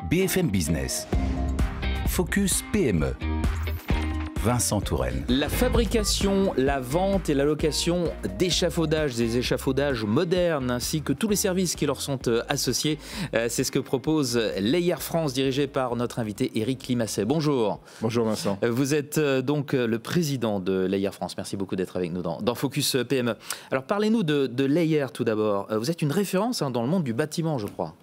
BFM Business. Focus PME. Vincent Touraine. La fabrication, la vente et la location d'échafaudages, des échafaudages modernes, ainsi que tous les services qui leur sont associés, c'est ce que propose Layer France, dirigé par notre invité Éric Limassey. Bonjour. Bonjour Vincent. Vous êtes donc le président de Layer France. Merci beaucoup d'être avec nous dans Focus PME. Alors parlez-nous de Layer tout d'abord. Vous êtes une référence dans le monde du bâtiment, je crois.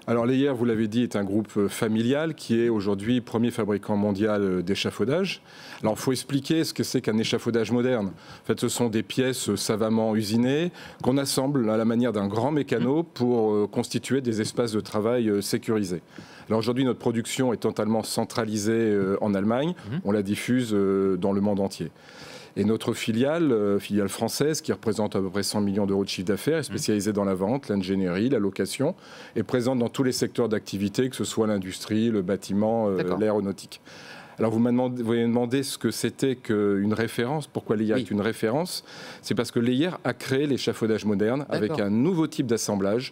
Alors Layer, vous l'avez dit, est un groupe familial qui est aujourd'hui premier fabricant mondial d'échafaudage. Alors il faut expliquer ce que c'est qu'un échafaudage moderne. En fait, ce sont des pièces savamment usinées qu'on assemble à la manière d'un grand mécano pour constituer des espaces de travail sécurisés. Alors aujourd'hui, notre production est totalement centralisée en Allemagne. On la diffuse dans le monde entier. Et notre filiale française, qui représente à peu près 100 millions d'euros de chiffre d'affaires, est spécialisée dans la vente, l'ingénierie, la location, est présente dans tous les secteurs d'activité, que ce soit l'industrie, le bâtiment, l'aéronautique. Alors vous m'avez demandé ce que c'était qu'une référence. Pourquoi Layer est une référence? C'est parce que Layer a créé l'échafaudage moderne avec un nouveau type d'assemblage,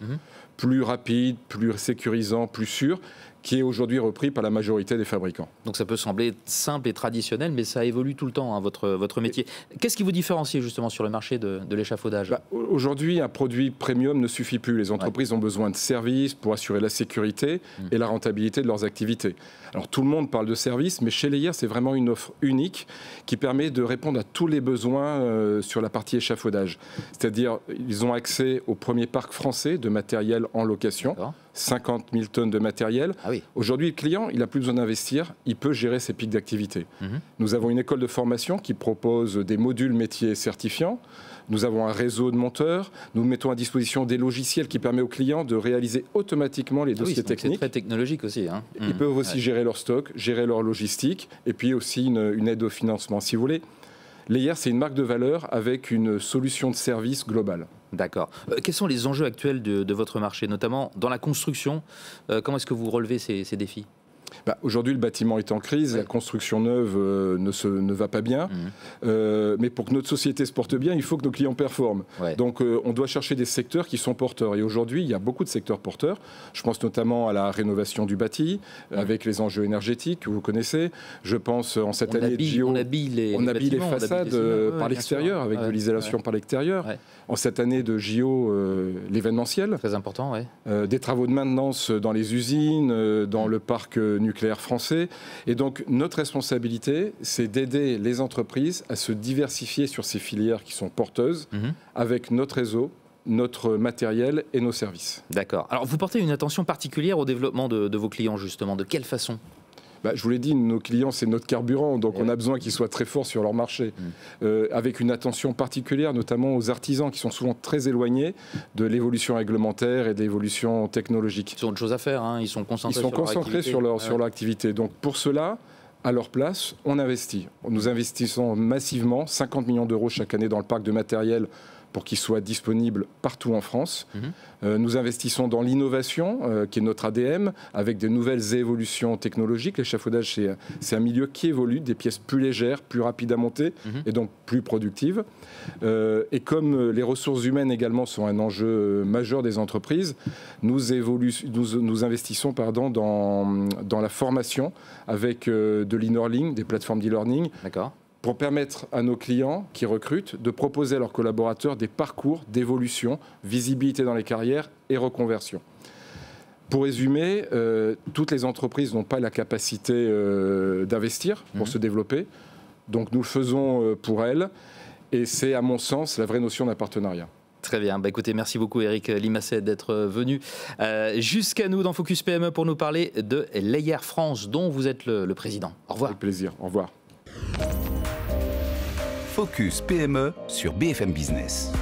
plus rapide, plus sécurisant, plus sûr, qui est aujourd'hui repris par la majorité des fabricants. Donc ça peut sembler simple et traditionnel, mais ça évolue tout le temps, hein, votre métier. Qu'est-ce qui vous différencie justement sur le marché de l'échafaudage? Aujourd'hui, un produit premium ne suffit plus. Les entreprises ont besoin de services pour assurer la sécurité et la rentabilité de leurs activités. Alors tout le monde parle de services, mais chez Layer, c'est vraiment une offre unique qui permet de répondre à tous les besoins sur la partie échafaudage. C'est-à-dire, ils ont accès au premier parc français de matériel en location. 50 000 tonnes de matériel. Aujourd'hui, le client, il n'a plus besoin d'investir, il peut gérer ses pics d'activité. Nous avons une école de formation qui propose des modules métiers certifiants. Nous avons un réseau de monteurs. Nous mettons à disposition des logiciels qui permettent aux clients de réaliser automatiquement les dossiers techniques. C'est très technologique aussi. Hein. Ils peuvent aussi gérer leur stock, gérer leur logistique, et puis aussi une aide au financement, si vous voulez. Layer, c'est une marque de valeur avec une solution de service globale. D'accord. Quels sont les enjeux actuels de votre marché, notamment dans la construction? Comment est-ce que vous relevez ces défis? Aujourd'hui, le bâtiment est en crise, la construction neuve ne va pas bien. Mais pour que notre société se porte bien, il faut que nos clients performent. Donc, on doit chercher des secteurs qui sont porteurs. Et aujourd'hui, il y a beaucoup de secteurs porteurs. Je pense notamment à la rénovation du bâti, avec les enjeux énergétiques que vous connaissez. Je pense en cette année de JO, on habille les façades par l'extérieur, avec de l'isolation par l'extérieur. En cette année de JO, l'événementiel. Très important, des travaux de maintenance dans les usines, dans le parc nucléaire français. Et donc, notre responsabilité, c'est d'aider les entreprises à se diversifier sur ces filières qui sont porteuses avec notre réseau, notre matériel et nos services. D'accord. Alors, vous portez une attention particulière au développement de vos clients, justement. De quelle façon ? Je vous l'ai dit, nos clients, c'est notre carburant, donc on a besoin qu'ils soient très forts sur leur marché, avec une attention particulière, notamment aux artisans qui sont souvent très éloignés de l'évolution réglementaire et de l'évolution technologique. Ils ont autre chose à faire, hein. Ils sont concentrés sur leur activité. Donc pour cela, à leur place, on investit. Nous investissons massivement, 50 millions d'euros chaque année dans le parc de matériel pour qu'il soit disponible partout en France. Nous investissons dans l'innovation, qui est notre ADM, avec des nouvelles évolutions technologiques. L'échafaudage, c'est un milieu qui évolue, des pièces plus légères, plus rapides à monter, et donc plus productives. Et comme les ressources humaines également sont un enjeu majeur des entreprises, nous investissons dans la formation avec de l'e-learning, des plateformes d'e-learning. D'accord. Pour permettre à nos clients qui recrutent de proposer à leurs collaborateurs des parcours d'évolution, visibilité dans les carrières et reconversion. Pour résumer, toutes les entreprises n'ont pas la capacité d'investir pour se développer. Donc nous le faisons pour elles et c'est à mon sens la vraie notion d'un partenariat. Très bien. Écoutez, merci beaucoup Éric Limassey d'être venu jusqu'à nous dans Focus PME pour nous parler de Layer France dont vous êtes le président. Au revoir. Avec plaisir. Au revoir. Focus PME sur BFM Business.